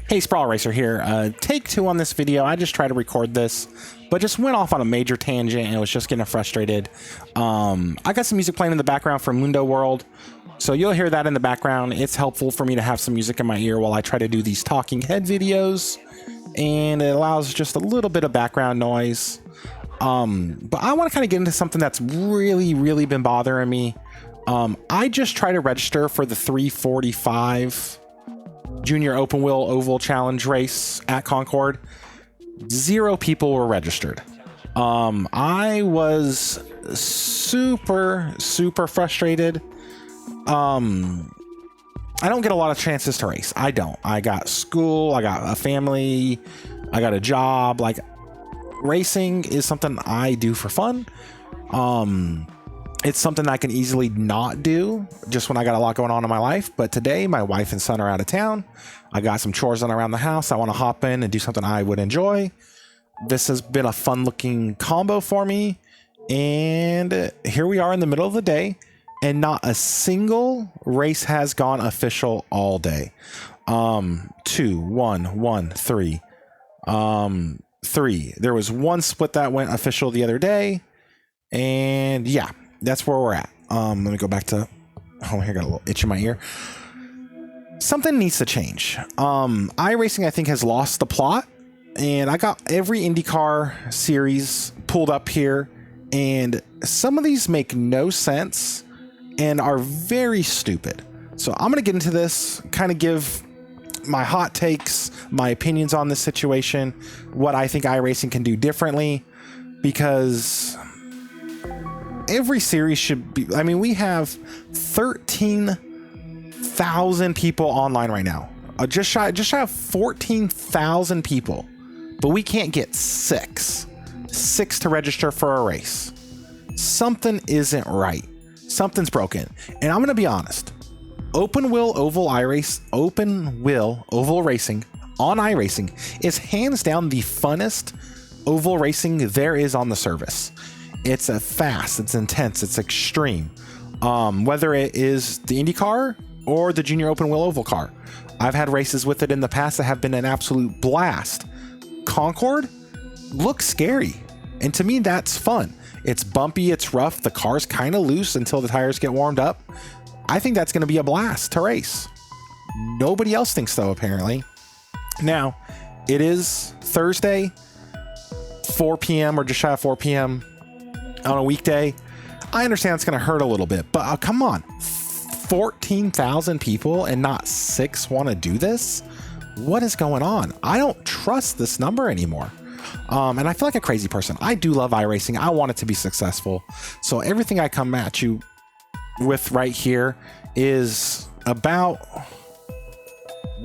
Hey, Sprawl Racer here. Take two on this video. I just tried to record this, but just went off on a major tangent and was just getting frustrated. I got some music playing in the background from Mundo World, so you'll hear that in the background. It's helpful for me to have some music in my ear while I try to do these talking head videos, and it allows just a little bit of background noise. But I want to kind of get into something that's really been bothering me. I just tried to register for the 345 Junior Open Wheel Oval Challenge race at Concord. 0 people were registered. I was super frustrated. I don't get a lot of chances to race. I don't. I got school, I got a family, I got a job. Like, racing is something I do for fun. It's something I can easily not do just when I got a lot going on in my life. But today, my wife and son are out of town. I got some chores done around the house. I want to hop in and do something I would enjoy. This has been a fun looking combo for me. And here we are in the middle of the day, and not a single race has gone official all day. 2, 1, 1, 3. 3. There was one split that went official the other day. And yeah, that's where we're at. Let me go back to home here. Got a little itch in my ear. Something needs to change. iRacing, I think, has lost the plot, and I got every IndyCar series pulled up here, and some of these make no sense and are very stupid. So I'm going to get into this, kind of give my hot takes, my opinions on this situation, what I think iRacing can do differently, because every series should be, I mean, we have 13,000 people online right now. Just shy of 14,000 people, but we can't get six to register for a race. Something isn't right. Something's broken. And I'm going to be honest. Open wheel oval racing on iRacing is hands down the funnest oval racing there is on the service. It's fast, it's intense, it's extreme. Whether it is the IndyCar or the Junior Open Wheel Oval car. I've had races with it in the past that have been an absolute blast. Concord looks scary, and to me that's fun. It's bumpy, it's rough, the car's kind of loose until the tires get warmed up. I think that's going to be a blast to race. Nobody else thinks so, apparently. Now, it is Thursday, 4 p.m. or just shy of 4 p.m. on a weekday. I understand it's going to hurt a little bit, but come on, 14,000 people and not 6 want to do this? What is going on? I don't trust this number anymore. And I feel like a crazy person. I do love iRacing. I want it to be successful. So everything I come at you with right here is about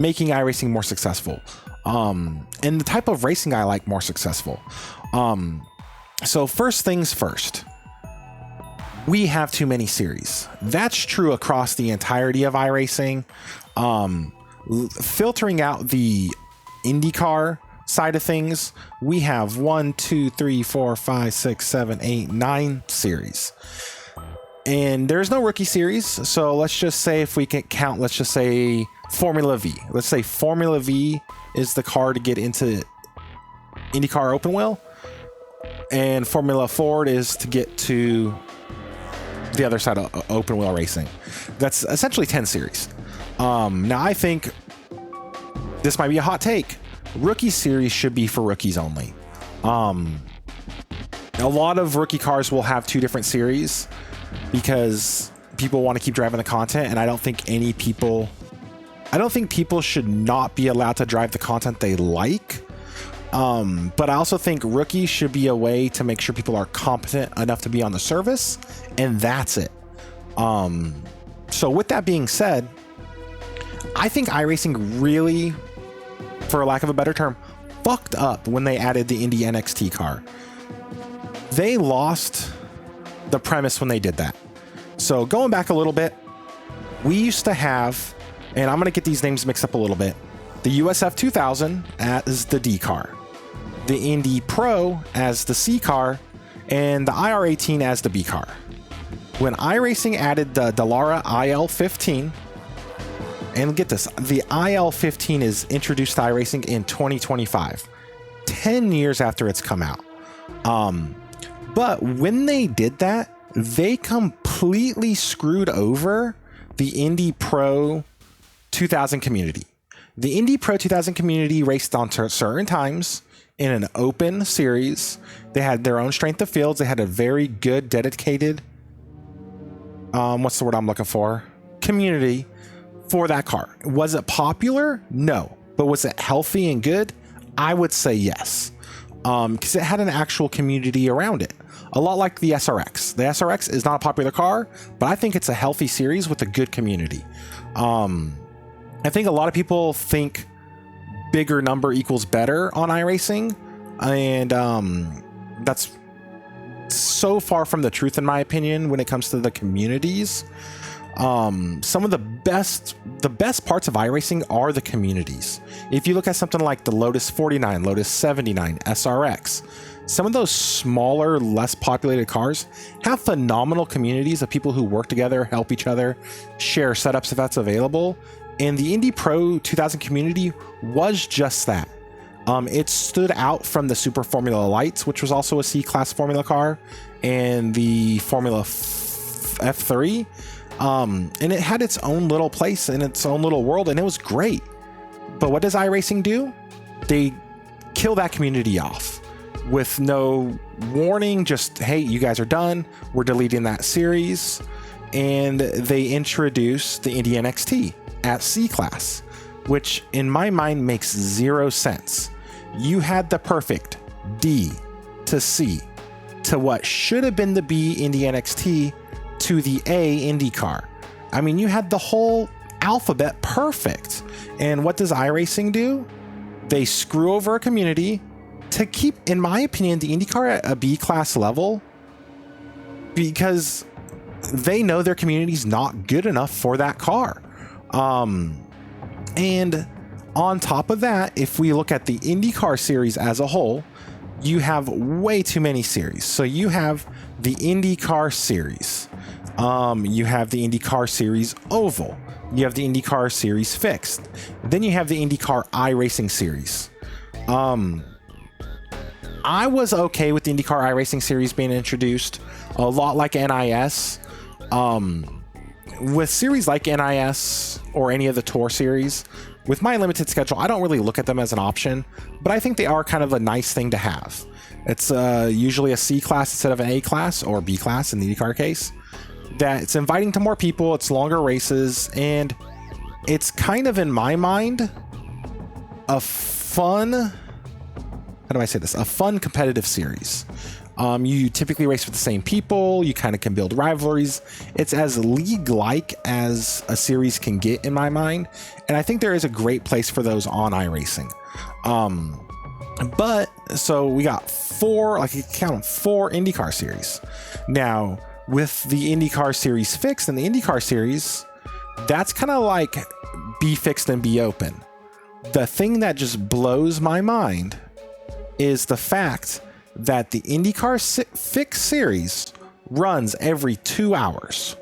making iRacing more successful. And the type of racing I like more successful. So first things first, we have too many series. That's true across the entirety of iRacing. Filtering out the IndyCar side of things, we have 1, 2, 3, 4, 5, 6, 7, 8, 9 series. And there's no rookie series. So let's just say, if we can count, let's just say Formula V. Let's say Formula V is the car to get into IndyCar Open Wheel. And Formula Ford is to get to the other side of open wheel racing. That's essentially 10 series. Now, I think this might be a hot take. Rookie series should be for rookies only. A lot of rookie cars will have 2 different series because people want to keep driving the content, and I don't think people should not be allowed to drive the content they like. But I also think rookies should be a way to make sure people are competent enough to be on the service, and that's it. So with that being said, I think iRacing really, for lack of a better term, fucked up when they added the Indy NXT car. They lost the premise when they did that. So going back a little bit, we used to have, and I'm going to get these names mixed up a little bit, the USF 2000 as the D car, the Indy Pro as the C car, and the IR18 as the B car. When iRacing added the Dallara IL15, And get this, the IL-15 is introduced to iRacing in 2025, 10 years after it's come out. But when they did that, they completely screwed over the Indy Pro 2000 community. The Indy Pro 2000 community raced on certain times in an open series. They had their own strength of fields. They had a very good, dedicated, what's the word I'm looking for? Community for that car. Was it popular? No. But was it healthy and good? I would say yes. Because it had an actual community around it. A lot like the SRX. The SRX is not a popular car, but I think it's a healthy series with a good community. I think a lot of people think bigger number equals better on iRacing, and that's so far from the truth in my opinion when it comes to the communities. Some of the best parts of iRacing are the communities. If you look at something like the Lotus 49, Lotus 79, SRX, some of those smaller, less populated cars have phenomenal communities of people who work together, help each other, share setups if that's available. And the Indy Pro 2000 community was just that. It stood out from the Super Formula Lights, which was also a C-Class Formula car, and the Formula F3. And it had its own little place in its own little world, and it was great. But what does iRacing do? They kill that community off with no warning. Just, hey, you guys are done. We're deleting that series. And they introduce the Indy NXT at C-Class, which in my mind makes zero sense. You had the perfect D to C to what should have been the B Indy NXT to the A IndyCar. I mean, you had the whole alphabet perfect. And what does iRacing do? They screw over a community to keep, in my opinion, the IndyCar at a B class level because they know their community's not good enough for that car. And on top of that, if we look at the IndyCar series as a whole, you have way too many series. So you have the IndyCar series. You have the IndyCar series oval. You have the IndyCar series fixed. Then you have the IndyCar iRacing series. I was okay with the IndyCar iRacing series being introduced, a lot like NIS. With series like NIS or any of the Tour series, with my limited schedule, I don't really look at them as an option, but I think they are kind of a nice thing to have. It's usually a C class instead of an A class or B class in the IndyCar case. That it's inviting to more people, it's longer races, and it's kind of, in my mind, a fun, how do I say this? A fun competitive series. You typically race with the same people, you kind of can build rivalries. It's as league-like as a series can get in my mind, and I think there is a great place for those on iRacing. But so we got four, like you count them, 4 IndyCar series. Now, with the IndyCar series fixed and the IndyCar series, that's kind of like be fixed and be open. The thing that just blows my mind is the fact that the IndyCar fixed series runs every 2 hours,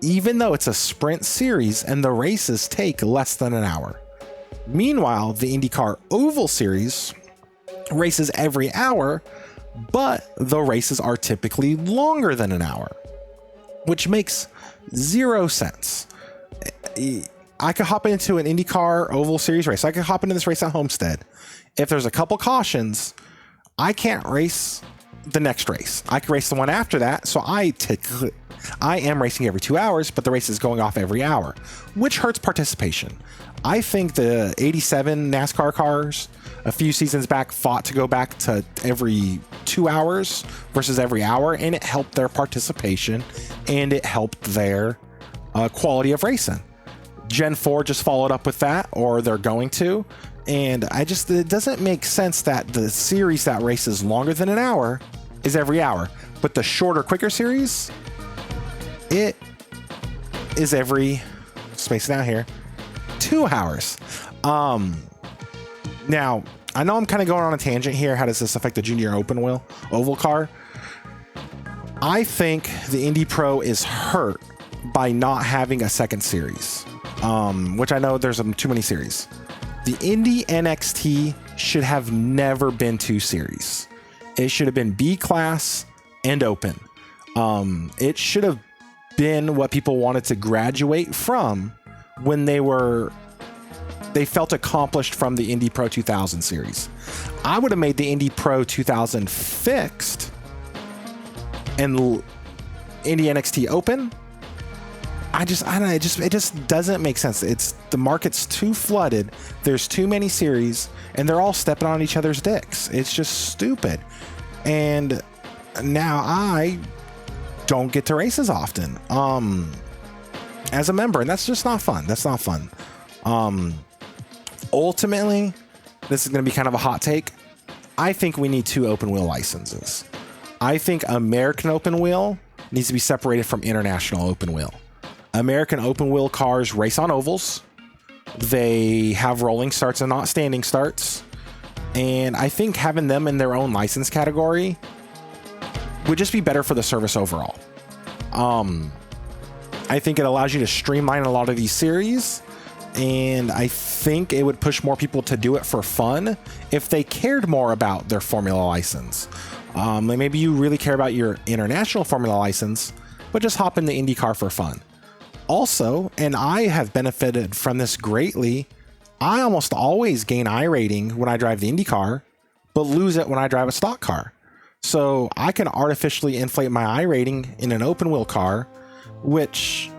even though it's a sprint series and the races take less than an hour. Meanwhile, the IndyCar oval series races every hour, but the races are typically longer than an hour, which makes zero sense. I could hop into an IndyCar oval series race. I could hop into this race at Homestead. If there's a couple cautions, I can't race the next race. I can race the one after that. So I am racing every 2 hours, but the race is going off every hour, which hurts participation. I think the 87 NASCAR cars a few seasons back fought to go back to every 2 hours versus every hour, and it helped their participation and it helped their quality of racing. Gen 4 just followed up with that, or they're going to. And it doesn't make sense that the series that races longer than an hour is every hour, but the shorter, quicker series, it is every, space it out here, 2 hours. Now, I know I'm kind of going on a tangent here. How does this affect the junior oval car? I think the Indy Pro is hurt by not having a second series. which I know there's too many series. The Indy NXT should have never been 2 series. It should have been B class and open. It should have been what people wanted to graduate from when they felt accomplished from the Indy Pro 2000 series. I would have made the Indy Pro 2000 fixed and Indy NXT open. I don't know. It just doesn't make sense. The market's too flooded. There's too many series, and they're all stepping on each other's dicks. It's just stupid. And now I don't get to race as often as a member, and that's just not fun. That's not fun. Ultimately, this is going to be kind of a hot take. I think we need 2 open wheel licenses. I think American open wheel needs to be separated from international open wheel. American open wheel cars race on ovals. They have rolling starts and not standing starts. And I think having them in their own license category would just be better for the service overall. I think it allows you to streamline a lot of these series. And I think it would push more people to do it for fun if they cared more about their formula license. Like maybe you really care about your international formula license, but just hop into IndyCar for fun. Also, and I have benefited from this greatly, I almost always gain iRating when I drive the IndyCar, but lose it when I drive a stock car. So I can artificially inflate my iRating in an open wheel car, which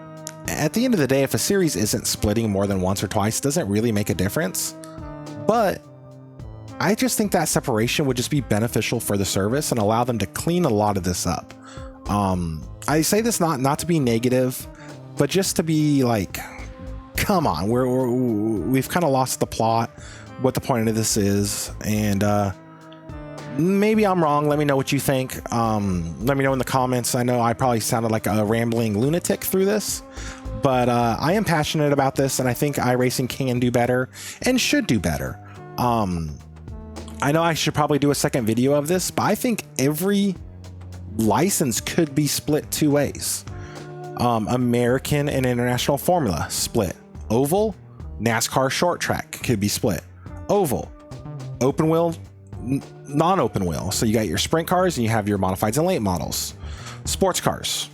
at the end of the day, if a series isn't splitting more than once or twice, doesn't really make a difference. But I just think that separation would just be beneficial for the service and allow them to clean a lot of this up. I say this not to be negative, but just to be like, come on, we've kind of lost the plot, what the point of this is, and maybe I'm wrong. Let me know what you think. Let me know in the comments. I know I probably sounded like a rambling lunatic through this, but I am passionate about this, and I think iRacing can do better and should do better. I know I should probably do a second video of this, but I think every license could be split 2 ways. American and international formula split. Oval, NASCAR short track could be split. Oval, open wheel, non-open wheel. So you got your sprint cars and you have your modifieds and late models. Sports cars,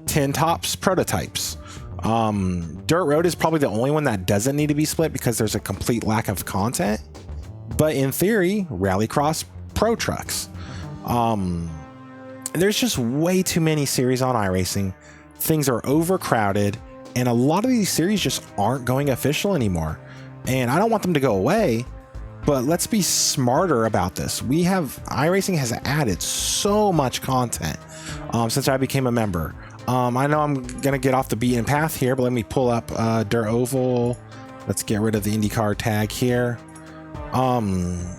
10 tops, prototypes. Dirt road is probably the only one that doesn't need to be split because there's a complete lack of content. But in theory, rallycross, pro trucks. There's just way too many series on iRacing. Things are overcrowded, and a lot of these series just aren't going official anymore. And I don't want them to go away, but let's be smarter about this. iRacing has added so much content since I became a member. I know I'm gonna get off the beaten path here, but let me pull up Dirt Oval. Let's get rid of the IndyCar tag here.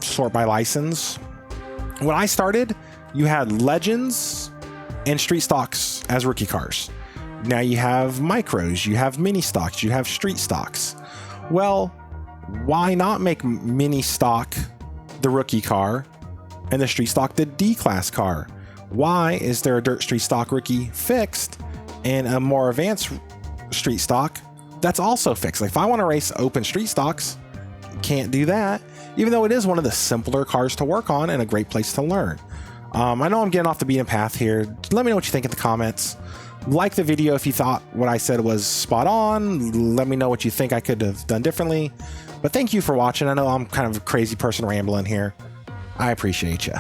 Sort by license. When I started, you had Legends and Street Stocks as rookie cars. Now you have micros, you have mini stocks, you have street stocks. Well, why not make mini stock the rookie car and the street stock the D-class car? Why is there a dirt street stock rookie fixed and a more advanced street stock that's also fixed? Like if I want to race open street stocks, can't do that, even though it is one of the simpler cars to work on and a great place to learn. I know I'm getting off the beaten path here. Let me know what you think in the comments. Like the video if you thought what I said was spot on. Let me know what you think I could have done differently. But thank you for watching. I know I'm kind of a crazy person rambling here. I appreciate you.